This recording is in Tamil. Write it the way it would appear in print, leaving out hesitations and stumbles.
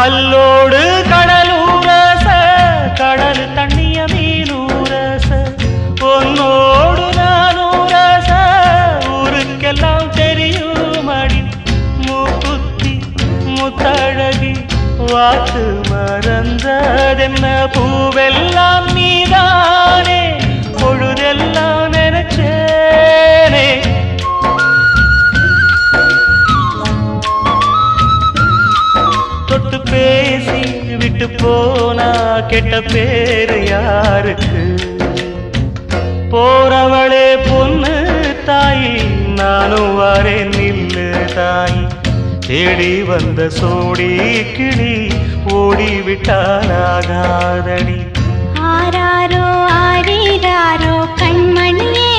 கல்லோடு கடலூரச கடல் தண்ணிய மீனூரச பொன்னோடு நானூரச ஊருக்கெல்லாம் தெரியுமடி மூக்குத்தி முத்தழகி வாக்கு மறந்ததென்ன பூவெல்லாம் நீதானே பொழுதெல்லாம் நினைச்சேனே தொட்டு பேசி விட்டு போனா கெட்ட பேரு யாருக்கு போறவளே பொண்ணு தாயி நானும் வரேன் நில்லு தாயி தேடி வந்த சோடி கிளி ஓடிவிட்டாலாகாதடி ஆராரோ ஆரீராரோ கண்மணியே